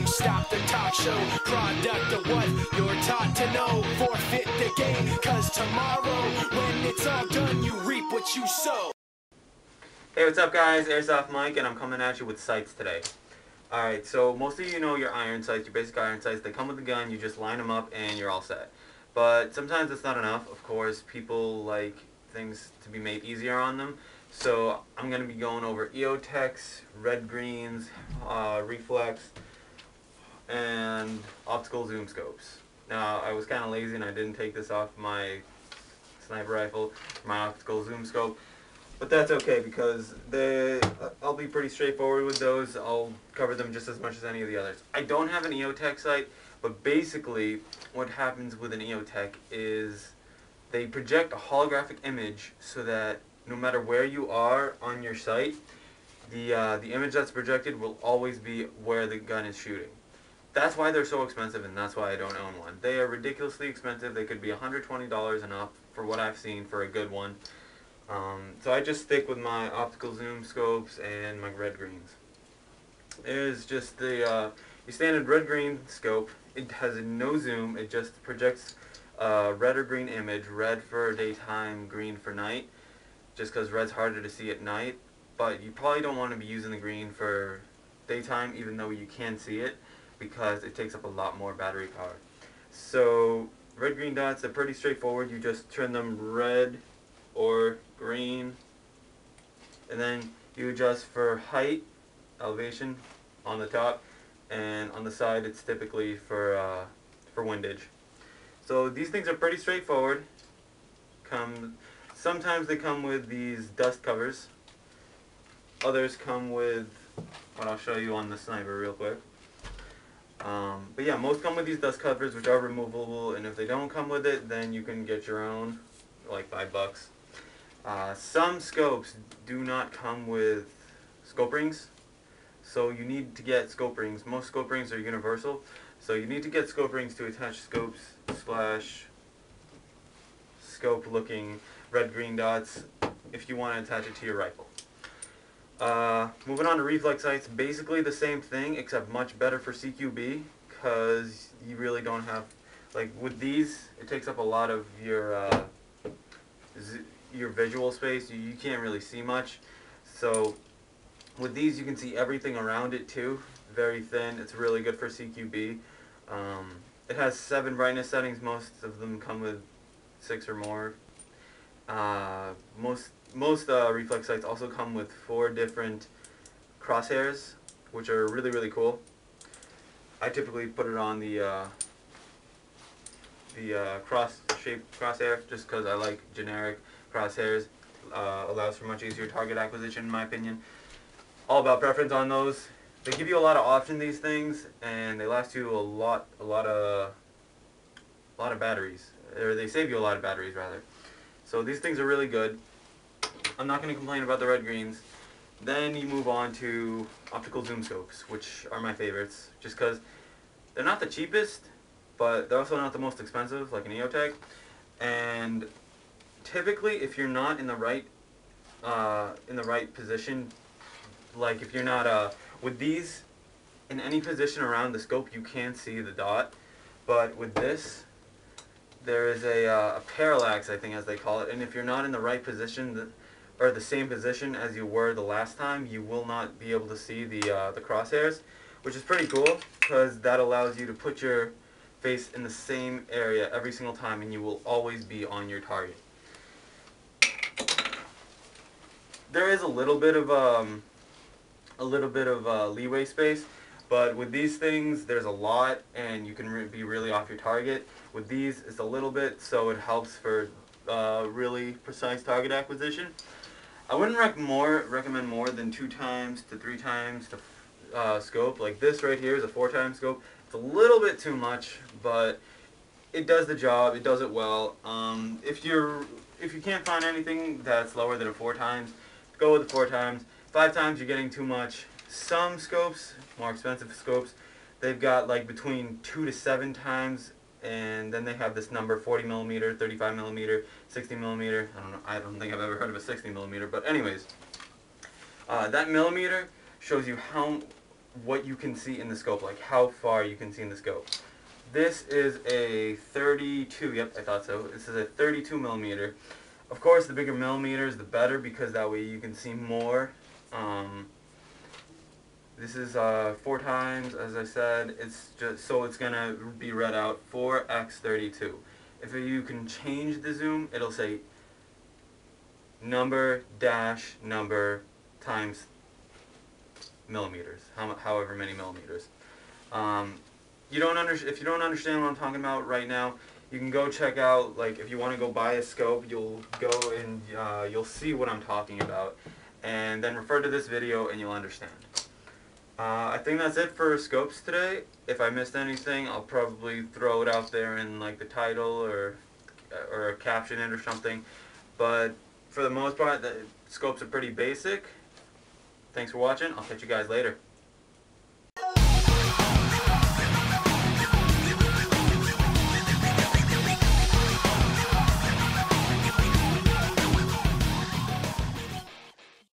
stop the talk show. Product of what you're taught to know. Forfeit the game, cause tomorrow, when it's all done, you reap what you sow. Hey, what's up guys? Airsoft Mike, and I'm coming at you with sights today. Alright, so most of you know your iron sights, your basic iron sights. They come with a gun, you just line them up and you're all set. But sometimes it's not enough. Of course, people like things to be made easier on them. So I'm going to be going over EOTechs, red greens, reflex, and optical zoom scopes. Now, I was kind of lazy and I didn't take this off my sniper rifle, my optical zoom scope. But that's okay because I'll be pretty straightforward with those. I'll cover them just as much as any of the others. I don't have an EOTech sight, but basically what happens with an EOTech is they project a holographic image so that no matter where you are on your sight, the image that's projected will always be where the gun is shooting. That's why they're so expensive, and that's why I don't own one. They are ridiculously expensive. They could be $120 and up for what I've seen for a good one. So I just stick with my optical zoom scopes and my red greens. There's just the your standard red green scope. It has no zoom. It just projects a red or green image. Red for daytime, green for night. Just because red's harder to see at night. But you probably don't want to be using the green for daytime, even though you can see it, because it takes up a lot more battery power. So red green dots are pretty straightforward. You just turn them red or green, and then you adjust for height, elevation on the top, and on the side it's typically for windage. So these things are pretty straightforward. Sometimes they come with these dust covers. Others come with what I'll show you on the sniper real quick. But yeah, most come with these dust covers, which are removable, and if they don't come with it, then you can get your own, like $5. Some scopes do not come with scope rings, so you need to get scope rings. Most scope rings are universal, so you need to get scope rings to attach scopes / scope looking red-green dots if you want to attach it to your rifle. Moving on to reflex sights, basically the same thing except much better for CQB, because you really don't have, like with these, it takes up a lot of your visual space. You can't really see much. So with these you can see everything around it too. Very thin. It's really good for CQB. It has 7 brightness settings. Most of them come with 6 or more. Most reflex sights also come with 4 different crosshairs, which are really, really cool. I typically put it on the cross-shaped crosshair just because I like generic crosshairs. Allows for much easier target acquisition, in my opinion. All about preference on those. They give you a lot of options, these things, and they last you a lot of batteries, or they save you a lot of batteries rather. So these things are really good. I'm not going to complain about the red greens. Then you move on to optical zoom scopes, which are my favorites, just because they're not the cheapest, but they're also not the most expensive, like an EOTech. And typically, if you're not in the right position, like if you're not with these in any position around the scope, you can see the dot. But with this, there is a parallax, I think, as they call it, and if you're not in the right position, or the same position as you were the last time, you will not be able to see the crosshairs, which is pretty cool because that allows you to put your face in the same area every single time, and you will always be on your target. There is a little bit of leeway space, but with these things, there's a lot, and you can be really off your target. With these, it's a little bit, so it helps for really precise target acquisition. I wouldn't recommend more than 2 times to 3 times the scope. Like this right here is a 4 times scope. It's a little bit too much, but it does the job. It does it well. If you can't find anything that's lower than a 4 times, go with the 4 times. 5 times you're getting too much. Some scopes, more expensive scopes, they've got like between 2 to 7 times, and then they have this number: 40 millimeter, 35 millimeter, 60 millimeter. I don't think I've ever heard of a 60 millimeter, but anyways, that millimeter shows you what you can see in the scope, like how far you can see in the scope. This is a 32, yep, I thought so. This is a 32 millimeter. Of course, the bigger millimeters, the better, because that way you can see more. This is 4 times, as I said. It's just so it's gonna be read out 4x32. If you can change the zoom, it'll say number dash number times millimeters, however many millimeters. If you don't understand what I'm talking about right now, you can go check out, like, if you want to go buy a scope, you'll go and you'll see what I'm talking about, and then refer to this video and you'll understand. I think that's it for scopes today. If I missed anything, I'll probably throw it out there in like the title or caption it or something. But for the most part, the scopes are pretty basic. Thanks for watching. I'll catch you guys later.